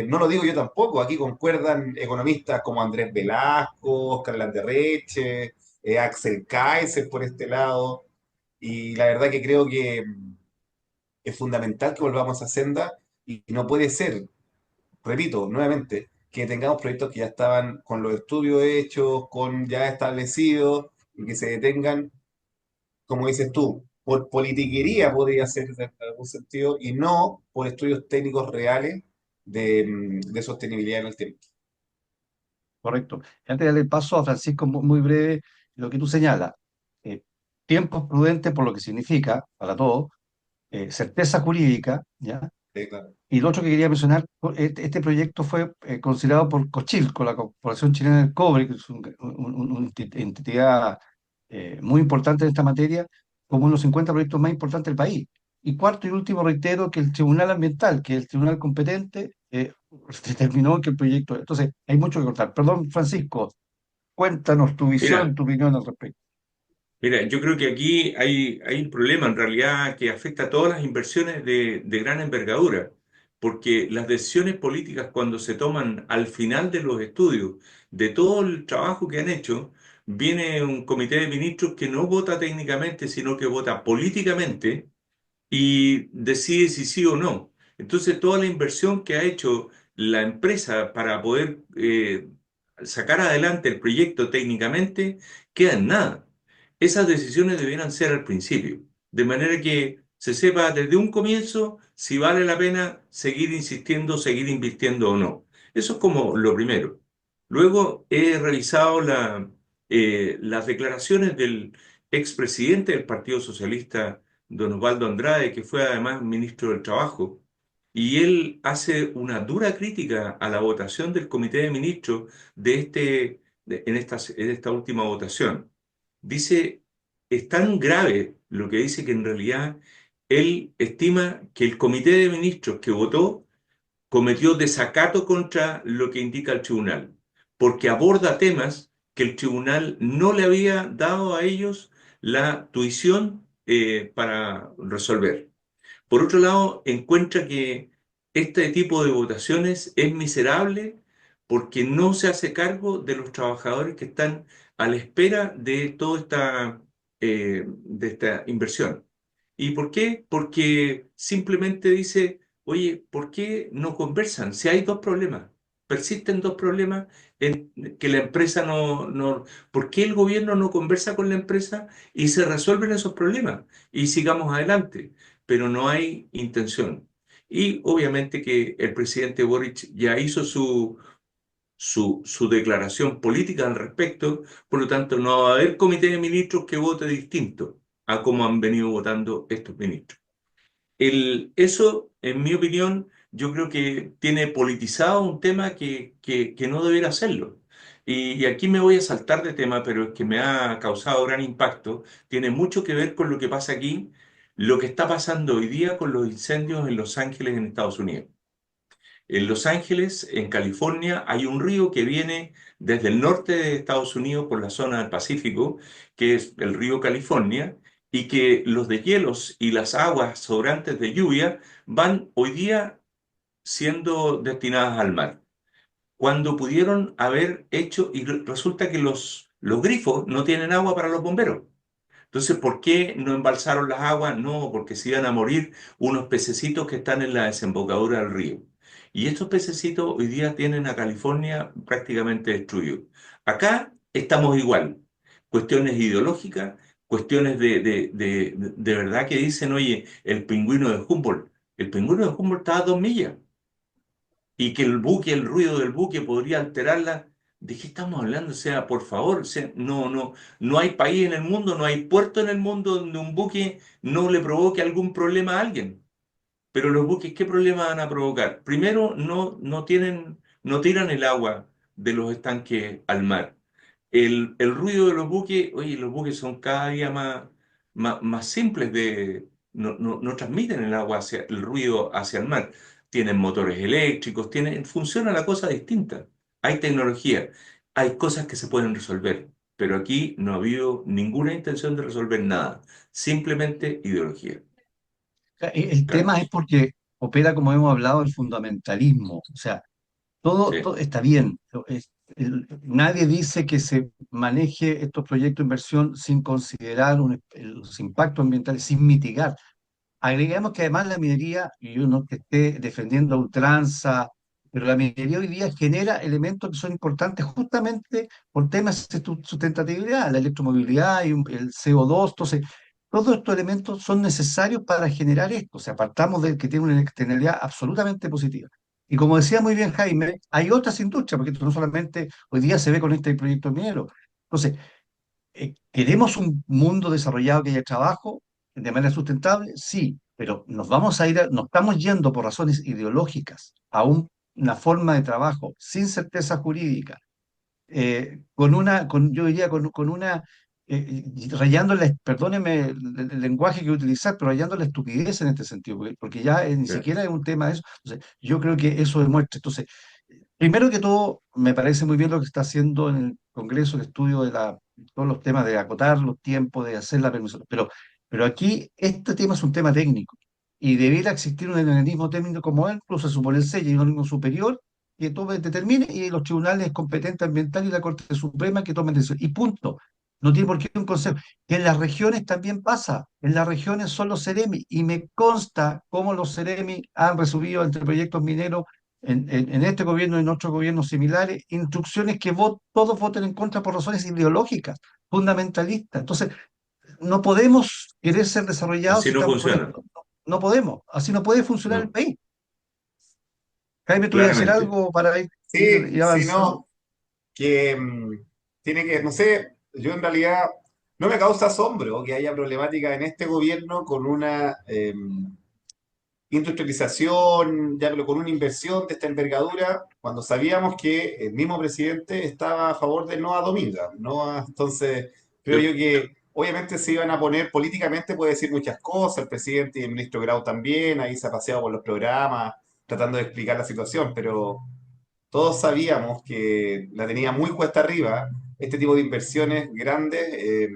no lo digo yo tampoco, aquí concuerdan economistas como Andrés Velasco, Oscar Landerreche, Axel Kaiser por este lado, y la verdad que creo que es fundamental que volvamos a esa senda y no puede ser, repito nuevamente, que tengamos proyectos que ya estaban con los estudios hechos, con ya establecidos, y que se detengan, como dices tú, por politiquería podría ser en algún sentido, y no por estudios técnicos reales de sostenibilidad en el tiempo. Correcto. Y antes de darle el paso a Francisco, muy breve, lo que tú señalas. eh, Tiempos prudentes por lo que significa para todos, certeza jurídica, ¿ya? Sí, claro. Y lo otro que quería mencionar, este proyecto fue considerado por Cochilco, la Corporación Chilena del Cobre, que es una entidad muy importante en esta materia, como uno de los 50 proyectos más importantes del país. Y cuarto y último, reitero que el Tribunal Ambiental, que es el tribunal competente, determinó que el proyecto... Entonces, hay mucho que contar. Perdón, Francisco, cuéntanos tu visión, Mira, tu opinión al respecto. Mira, yo creo que aquí hay un problema en realidad que afecta a todas las inversiones de gran envergadura, porque las decisiones políticas cuando se toman al final de los estudios, de todo el trabajo que han hecho, viene un comité de ministros que no vota técnicamente, sino que vota políticamente y decide si sí o no. Entonces, toda la inversión que ha hecho la empresa para poder sacar adelante el proyecto técnicamente queda en nada. Esas decisiones debieran ser al principio, de manera que se sepa desde un comienzo si vale la pena seguir insistiendo, seguir invirtiendo o no. Eso es como lo primero. Luego he revisado las declaraciones del expresidente del Partido Socialista, don Osvaldo Andrade, que fue además ministro del Trabajo, y él hace una dura crítica a la votación del Comité de Ministros en esta última votación. Dice, es tan grave lo que dice que en realidad él estima que el Comité de Ministros que votó cometió desacato contra lo que indica el tribunal, porque aborda temas que el tribunal no le había dado a ellos la tuición para resolver. Por otro lado, encuentra que este tipo de votaciones es miserable porque no se hace cargo de los trabajadores que están a la espera de toda de esta inversión. ¿Y por qué? Porque simplemente dice, oye, ¿por qué no conversan? Si hay dos problemas, persisten dos problemas en que la empresa ¿por qué el gobierno no conversa con la empresa y se resuelven esos problemas y sigamos adelante? Pero no hay intención. Y obviamente que el presidente Boric ya hizo su declaración política al respecto, por lo tanto no va a haber comité de ministros que vote distinto a cómo han venido votando estos ministros. Eso, en mi opinión, yo creo que tiene politizado un tema que no debería hacerlo. Y aquí me voy a saltar de tema, pero es que me ha causado gran impacto. Tiene mucho que ver con lo que pasa aquí, lo que está pasando hoy día con los incendios en Los Ángeles, en Estados Unidos. En Los Ángeles, en California, hay un río que viene desde el norte de Estados Unidos por la zona del Pacífico, que es el río California, y que los deshielos y las aguas sobrantes de lluvia van hoy día siendo destinadas al mar. Cuando pudieron haber hecho, y resulta que los grifos no tienen agua para los bomberos. Entonces, ¿por qué no embalsaron las aguas? No, porque se iban a morir unos pececitos que están en la desembocadura del río. Y estos pececitos hoy día tienen a California prácticamente destruido. Acá estamos igual. Cuestiones ideológicas, cuestiones de verdad que dicen, oye, el pingüino de Humboldt. El pingüino de Humboldt está a 2 millas y que el buque, el ruido del buque podría alterarla. ¿De qué estamos hablando? O sea, por favor, o sea, no hay país en el mundo, no hay puerto en el mundo donde un buque no le provoque algún problema a alguien. Pero los buques, ¿qué problema van a provocar? Primero, no tiran el agua de los estanques al mar. El ruido de los buques, oye, los buques son cada día más simples no transmiten el ruido hacia el mar. Tienen motores eléctricos, funciona la cosa distinta. Hay tecnología, hay cosas que se pueden resolver, pero aquí no ha habido ninguna intención de resolver nada, simplemente ideología. El tema es Carlos. porque opera, como hemos hablado, el fundamentalismo. O sea, todo Sí. está bien. Nadie dice que se maneje estos proyectos de inversión sin considerar los impactos ambientales, sin mitigar. Agreguemos que además la minería, y yo no que esté defendiendo a ultranza, pero la minería hoy día genera elementos que son importantes justamente por temas de sustentabilidad, la electromovilidad y el CO2. Entonces, todos estos elementos son necesarios para generar esto. O sea, apartamos de que tiene una externalidad absolutamente positiva. Y como decía muy bien Jaime, hay otras industrias, porque esto no solamente hoy día se ve con este proyecto minero. Entonces, ¿queremos un mundo desarrollado que haya trabajo de manera sustentable? Sí. pero nos estamos yendo por razones ideológicas a una forma de trabajo sin certeza jurídica, yo diría, con una, rayando perdóneme el lenguaje que voy a utilizar, pero rayando la estupidez en este sentido, porque ya ni Ya. siquiera es un tema de eso. Entonces, yo creo que eso demuestra. Entonces, primero que todo, me parece muy bien lo que está haciendo en el Congreso, el estudio de todos los temas de acotar los tiempos, de hacer la permisión. Pero aquí este tema es un tema técnico y debiera existir un organismo técnico como él, incluso se supone el sello y un organismo superior que tome, determine y los tribunales competentes ambientales y la Corte Suprema que tomen decisión. Y punto. No tiene por qué un consejo. Que en las regiones también pasa. En las regiones son los CEREMI y me consta cómo los CEREMI han recibido entre proyectos mineros en este gobierno y en otros gobiernos similares, instrucciones que todos voten en contra por razones ideológicas, fundamentalistas. Entonces, no podemos querer ser desarrollados Así si no estamos con funciona. esto. No podemos. Así no puede funcionar el No, país. Jaime, tú ibas a decir claramente. algo para Sí, ir sí, avanzando. no, que tiene que, no sé, yo en realidad no me causa asombro que haya problemática en este gobierno con una industrialización, ya pero con una inversión de esta envergadura, cuando sabíamos que el mismo presidente estaba a favor de no a Dominga, entonces creo Sí. yo que obviamente se iban a poner políticamente, puede decir muchas cosas, el presidente y el ministro Grau también, ahí se ha paseado por los programas tratando de explicar la situación, pero todos sabíamos que la tenía muy cuesta arriba, este tipo de inversiones grandes.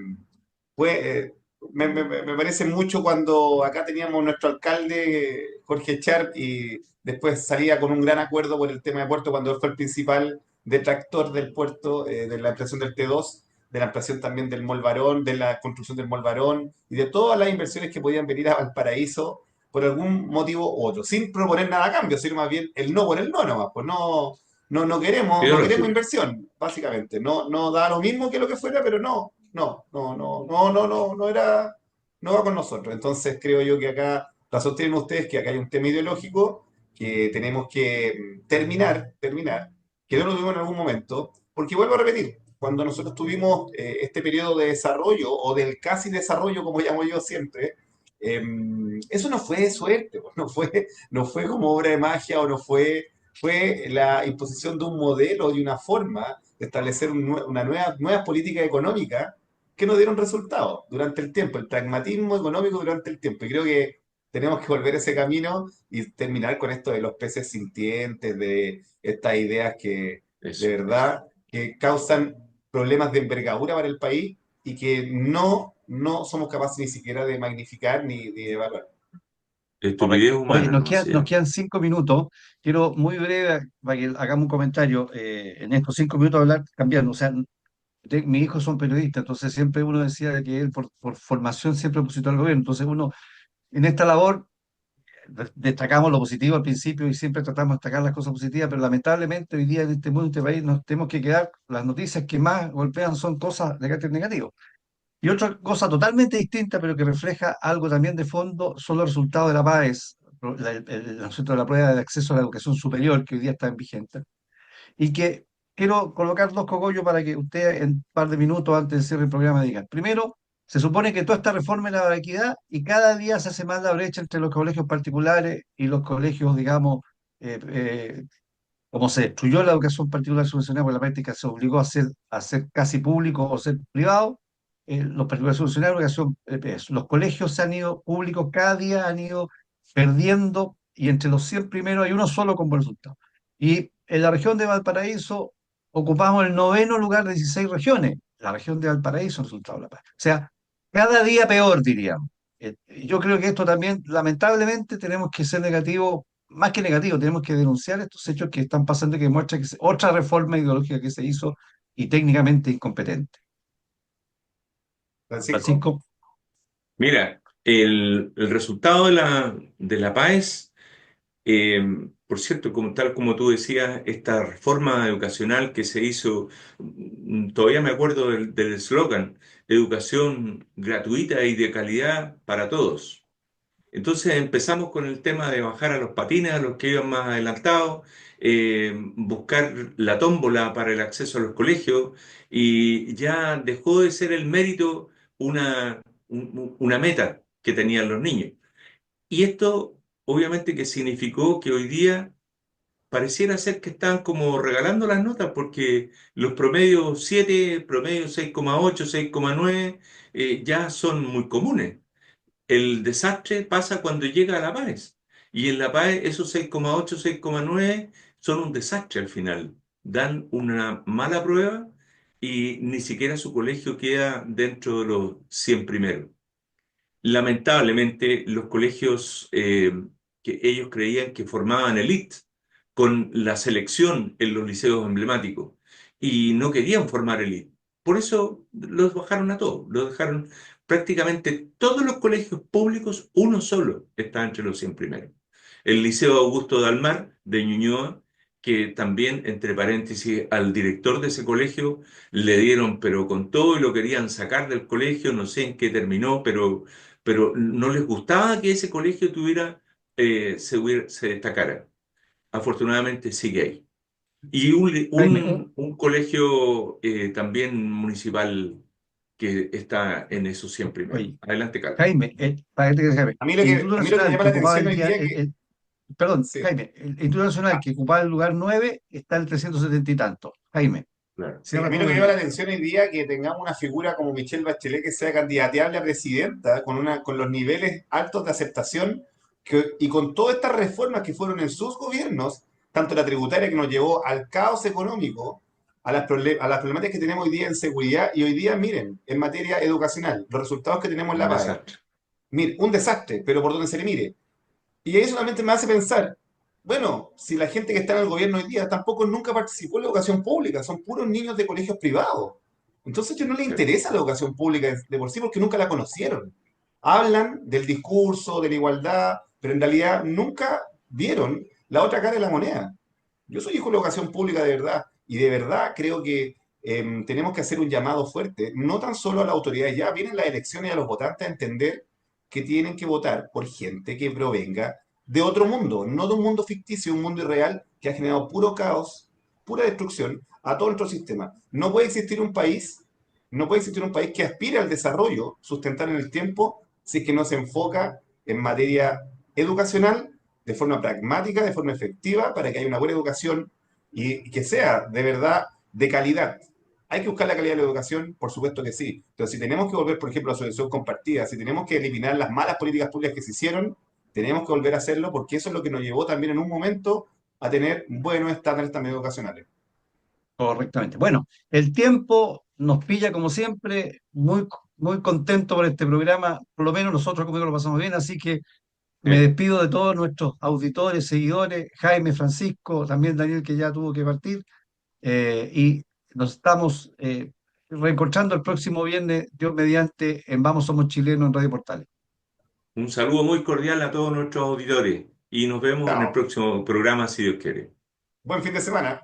Pues, me parece mucho cuando acá teníamos nuestro alcalde, Jorge Charp, y después salía con un gran acuerdo por el tema de puerto cuando él fue el principal detractor del puerto, de la ampliación del T2, de la ampliación también del Mall Barón, de la construcción del Mall Barón y de todas las inversiones que podían venir a Valparaíso por algún motivo u otro, sin proponer nada a cambio, sino más bien el no por el no nomás, pues no queremos Ideológico. inversión, básicamente. No da lo mismo que lo que fuera, pero no era, no va con nosotros. Entonces creo yo que acá, razón tienen ustedes que acá hay un tema ideológico que tenemos que terminar, que no lo tuvimos en algún momento, porque vuelvo a repetir, cuando nosotros tuvimos este periodo de desarrollo o del casi desarrollo, como llamo yo siempre, eso no fue suerte, pues, no fue como obra de magia o no fue la imposición de un modelo y una forma de establecer una nueva política económica que no dieron resultados durante el tiempo, el pragmatismo económico durante el tiempo. Y creo que tenemos que volver a ese camino y terminar con esto de los peces sintientes, de estas ideas que de Eso. verdad que causan problemas de envergadura para el país y que no somos capaces ni siquiera de magnificar ni de evaluar. Estupidez Correcto. Oye, humana, ¿no? Se nos llama. quedan 5 minutos. Quiero muy breve para que hagamos un comentario. En estos 5 minutos hablar cambiando. O sea, mis hijos son periodistas, entonces siempre uno decía de que él por formación siempre opositor al gobierno. Entonces uno, en esta labor, destacamos lo positivo al principio y siempre tratamos de destacar las cosas positivas, pero lamentablemente hoy día en este mundo, en este país, nos tenemos que quedar, las noticias que más golpean son cosas de carácter negativo. Y otra cosa totalmente distinta, pero que refleja algo también de fondo, son los resultados de la PAES, ¿no es cierto?, de la prueba de acceso a la educación superior, que hoy día está en vigente, y que quiero colocar dos cogollos para que usted en un par de minutos antes de cierre el programa diga. Primero, se supone que toda esta reforma es la equidad y cada día se hace más la brecha entre los colegios particulares y los colegios, digamos, eh, eh, como se destruyó la educación particular subvencionada, por la práctica se obligó a ser casi público o ser privado, los particulares subvencionados, la educación, los colegios se han ido públicos, cada día han ido perdiendo, y entre los 100 primeros hay uno solo con buen resultado. Y en la región de Valparaíso ocupamos el noveno lugar de 16 regiones, la región de Valparaíso en resultado de la paz. O sea, cada día peor, diríamos. Yo creo que esto también, lamentablemente, tenemos que ser negativos, más que negativo, tenemos que denunciar estos hechos que están pasando y que demuestran que otra reforma ideológica que se hizo y técnicamente incompetente. Francisco. Francisco, Mira, el resultado de la PAES, por cierto, tal como tú decías, esta reforma educacional que se hizo, todavía me acuerdo del eslogan, educación gratuita y de calidad para todos. Entonces empezamos con el tema de bajar a los patines, a los que iban más adelantados, buscar la tómbola para el acceso a los colegios y ya dejó de ser el mérito una meta que tenían los niños. Y esto obviamente que significó que hoy día pareciera ser que están como regalando las notas porque los promedios 7, promedio 6,8, 6,9 ya son muy comunes. El desastre pasa cuando llega a La Paz. Y en La Paz esos 6,8, 6,9 son un desastre al final. Dan una mala prueba y ni siquiera su colegio queda dentro de los 100 primeros. Lamentablemente, los colegios que ellos creían que formaban élite con la selección en los liceos emblemáticos y no querían formar élite. Por eso los bajaron a todos, los dejaron prácticamente todos los colegios públicos, uno solo está entre los 100 primeros. El Liceo Augusto Dalmar de Ñuñoa, que también, entre paréntesis, al director de ese colegio le dieron, pero con todo y lo querían sacar del colegio, no sé en qué terminó, pero no les gustaba que ese colegio tuviera, se destacara. Afortunadamente sigue ahí. Y Jaime, un colegio también municipal que está en esos 100 primeros. oye, Adelante, Carlos. Jaime, para que te diga, Jaime, el Instituto a mí lo que me Nacional llama que la ocupaba atención el hoy día, día es que, perdón, sí, Jaime, el Instituto Nacional que ocupaba el lugar 9 está en 370 y tanto. Jaime, Claro. sí, a cierra mí con lo lo que que me llama la quería. atención hoy día es que tengamos una figura como Michelle Bachelet que sea candidateable a presidenta con los niveles altos de aceptación y con todas estas reformas que fueron en sus gobiernos, tanto la tributaria que nos llevó al caos económico, a las problemáticas que tenemos hoy día en seguridad y hoy día, miren, en materia educacional, los resultados que tenemos en Un la PAE. desastre. Mire, un desastre, pero por donde se le mire. Y ahí solamente me hace pensar, bueno, si la gente que está en el gobierno hoy día tampoco nunca participó en la educación pública, son puros niños de colegios privados. Entonces a ellos no les Sí, interesa la educación pública de por sí porque nunca la conocieron. Hablan del discurso, de la igualdad, pero en realidad nunca vieron la otra cara de la moneda. Yo soy hijo de la educación pública de verdad y de verdad creo que tenemos que hacer un llamado fuerte, no tan solo a las autoridades, ya vienen las elecciones y a los votantes a entender que tienen que votar por gente que provenga de otro mundo, no de un mundo ficticio, un mundo irreal que ha generado puro caos, pura destrucción a todo nuestro sistema. No puede existir un país, no puede existir un país que aspire al desarrollo sustentar en el tiempo si es que no se enfoca en materia educacional de forma pragmática, de forma efectiva, para que haya una buena educación y que sea de verdad de calidad. ¿Hay que buscar la calidad de la educación? Por supuesto que sí. Pero si tenemos que volver, por ejemplo, a la asociación compartida, si tenemos que eliminar las malas políticas públicas que se hicieron, tenemos que volver a hacerlo porque eso es lo que nos llevó también en un momento a tener buenos estándares también educacionales. Correctamente. Bueno, el tiempo nos pilla como siempre, muy, muy contento por este programa, por lo menos nosotros conmigo lo pasamos bien, así que me sí. despido de todos nuestros auditores, seguidores, Jaime, Francisco, también Daniel que ya tuvo que partir, y nos estamos reencontrando el próximo viernes, Dios mediante, en Vamos Somos Chilenos en Radio Portales. Un saludo muy cordial a todos nuestros auditores y nos vemos en el Chao. próximo programa, si Dios quiere. Buen fin de semana.